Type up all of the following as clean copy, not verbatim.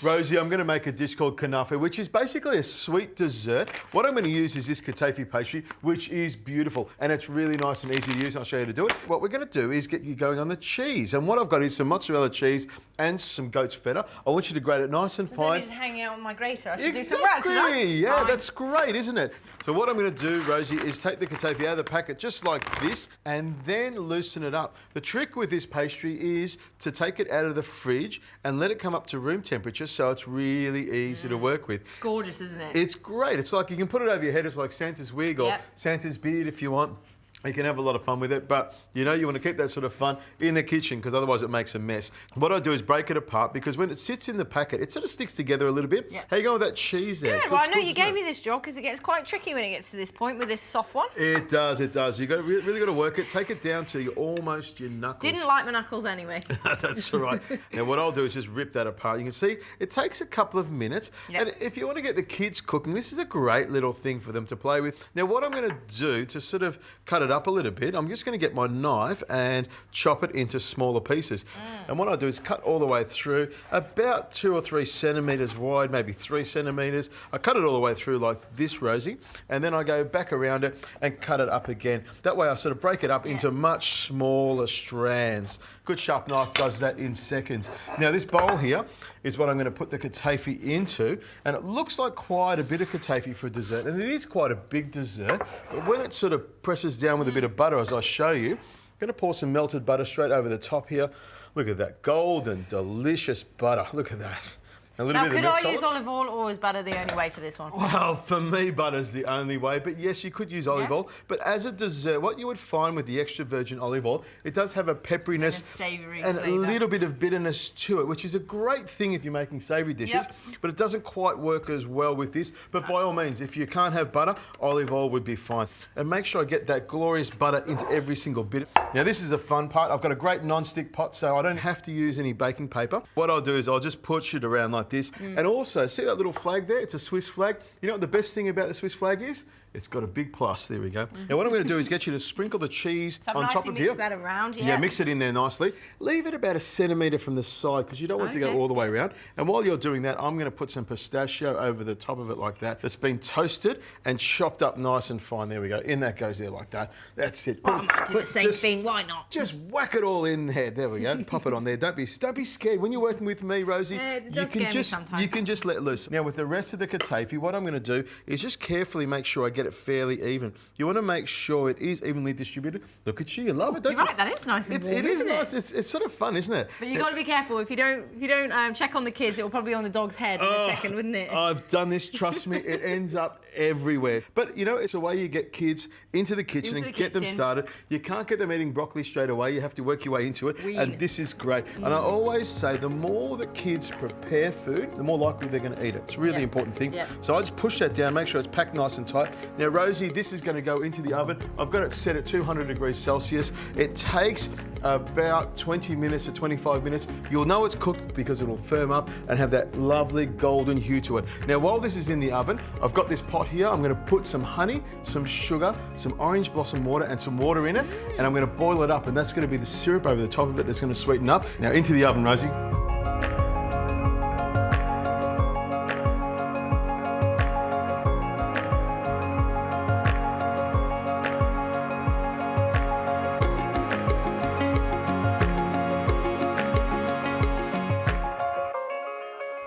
Rosie, I'm going to make a dish called Kanafeh, which is basically a sweet dessert. What I'm going to use is this Kanafeh pastry, which is beautiful, and it's really nice and easy to use. I'll show you to do it. What we're going to do is get you going on the cheese, and what I've got is some mozzarella cheese and some goat's feta. I want you to grate it nice and fine. Just hanging out on my grater. I should Exactly. do some work, should I? Yeah, that's great, isn't it? So what I'm going to do, Rosie, is take the Kanafeh out of the packet just like this, and then loosen it up. The trick with this pastry is to take it out of the fridge and let it come up to room temperature, so it's really easy to work with. It's gorgeous, isn't it? It's great. It's like you can put it over your head. It's like Santa's wig or Santa's beard if you want. You can have a lot of fun with it, but you know, you want to keep that sort of fun in the kitchen because otherwise it makes a mess. What I do is break it apart because when it sits in the packet, it sort of sticks together a little bit. Yeah. How you going with that cheese there? Good. Well, I know you gave me this job because it gets quite tricky when it gets to this point with this soft one. It does, it does. You really got to work it. Take it down to almost your knuckles. Didn't like my knuckles anyway. That's all right. Now, what I'll do is just rip that apart. You can see it takes a couple of minutes. Yep. And if you want to get the kids cooking, this is a great little thing for them to play with. Now, what I'm going to do to sort of cut it up a little bit, I'm just going to get my knife and chop it into smaller pieces. And what I do is cut all the way through, about 2 or 3 centimetres wide, maybe 3 centimetres. I cut it all the way through like this, Rosie, and then I go back around it and cut it up again. That way I sort of break it up into much smaller strands. Good sharp knife does that in seconds. Now this bowl here is what I'm going to put the Kanafeh into, and it looks like quite a bit of Kanafeh for dessert, and it is quite a big dessert, but when it sort of presses down with a bit of butter, as I show you, I'm going to pour some melted butter straight over the top here. Look at that golden, delicious butter. Look at that. A little bit of milk solids. Could I use olive oil, or is butter the only way for this one? Well, for me, butter's the only way. But yes, you could use olive oil. But as a dessert, what you would find with the extra virgin olive oil, it does have a pepperiness and a little bit of bitterness to it, which is a great thing if you're making savoury dishes. But it doesn't quite work as well with this. But by all means, if you can't have butter, olive oil would be fine. And make sure I get that glorious butter into every single bit. Now, this is a fun part. I've got a great non-stick pot, so I don't have to use any baking paper. What I'll do is I'll just push it around like this. And also, see that little flag there? It's a Swiss flag. You know what the best thing about the Swiss flag is? It's got a big plus. There we go. Now, what I'm going to do is get you to sprinkle the cheese on top of here. Mix that around, Yeah, mix it in there nicely. Leave it about 1 centimetre from the side because you don't want it to go all the way around. And while you're doing that, I'm going to put some pistachio over the top of it like that. It's been toasted and chopped up nice and fine. There we go. In that goes there like that. That's it. Well, I might do the same thing. Why not? Just whack it all in there. There we go. Pop it on there. Don't be scared. When you're working with me, Rosie, you can just let loose. Now, with the rest of the Kanafeh, what I'm going to do is just carefully make sure I get it fairly even. You want to make sure it is evenly distributed. Look at you love it, don't you? You're right, that is nice and warm, It is isn't nice. it? It's sort of fun, isn't it? But you've got to be careful. If you don't check on the kids, it will probably be on the dog's head in a second, wouldn't it? I've done this, trust me, it ends up everywhere. But, you know, it's a way you get kids into the kitchen and get them started. You can't get them eating broccoli straight away. You have to work your way into it. And this is great. And I always say the more the kids prepare food, the more likely they're going to eat it. It's a really important thing. So I just push that down, make sure it's packed nice and tight. Now, Rosie, this is going to go into the oven. I've got it set at 200 degrees Celsius. It takes about 20 minutes to 25 minutes. You'll know it's cooked because it will firm up and have that lovely golden hue to it. Now, while this is in the oven, I've got this pot here. I'm going to put some honey, some sugar, some orange blossom water and some water in it, and I'm going to boil it up, and that's going to be the syrup over the top of it that's going to sweeten up. Now, into the oven, Rosie.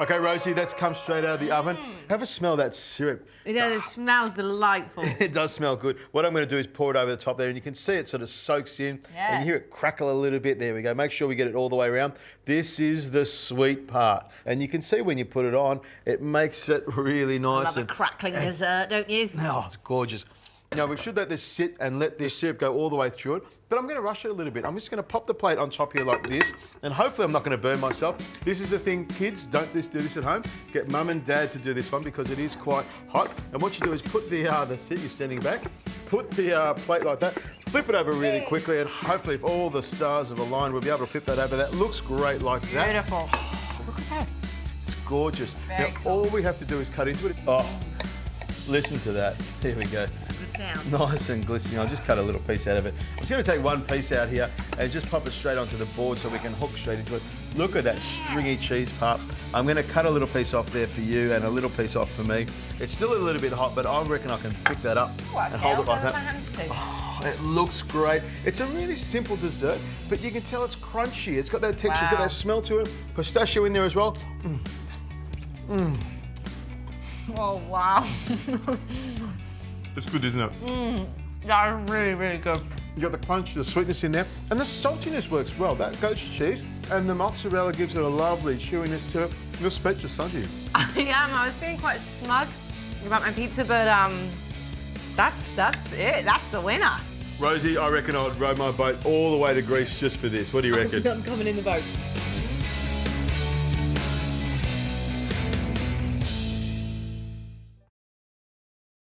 Okay, Rosie, that's come straight out of the oven. Have a smell of that syrup. It does. It smells delightful. It does smell good. What I'm going to do is pour it over the top there, and you can see it sort of soaks in, and you hear it crackle a little bit. There we go. Make sure we get it all the way around. This is the sweet part. And you can see when you put it on, it makes it really nice. I love a crackling dessert, don't you? Oh, it's gorgeous. Now, we should let this sit and let this syrup go all the way through it, but I'm going to rush it a little bit. I'm just going to pop the plate on top here like this, and hopefully I'm not going to burn myself. This is the thing, kids, don't do this at home. Get mum and dad to do this one because it is quite hot. And what you do is put that's it, you're standing back, put the plate like that, flip it over really quickly, and hopefully if all the stars have aligned, we'll be able to flip that over. That looks great like that. Beautiful. Oh, look at that. It's gorgeous. Very now, all we have to do is cut into it. Oh. Listen to that. Here we go. Good sound. Nice and glistening. I'll just cut a little piece out of it. I'm just going to take one piece out here and just pop it straight onto the board so we can hook straight into it. Look at that stringy cheese part. I'm going to cut a little piece off there for you and a little piece off for me. It's still a little bit hot, but I reckon I can pick that up and hold it like that. My hands too. Oh, it looks great. It's a really simple dessert, but you can tell it's crunchy. It's got that texture, it's got that smell to it. Pistachio in there as well. Oh, wow. It's good, isn't it? That's really, really good. You got the crunch, the sweetness in there, and the saltiness works well. That goat's cheese and the mozzarella gives it a lovely chewiness to it. You're speechless, aren't you? I am. I was feeling quite smug about my pizza, but that's it. That's the winner. Rosie, I reckon I would row my boat all the way to Greece just for this. What do you reckon? I'm coming in the boat.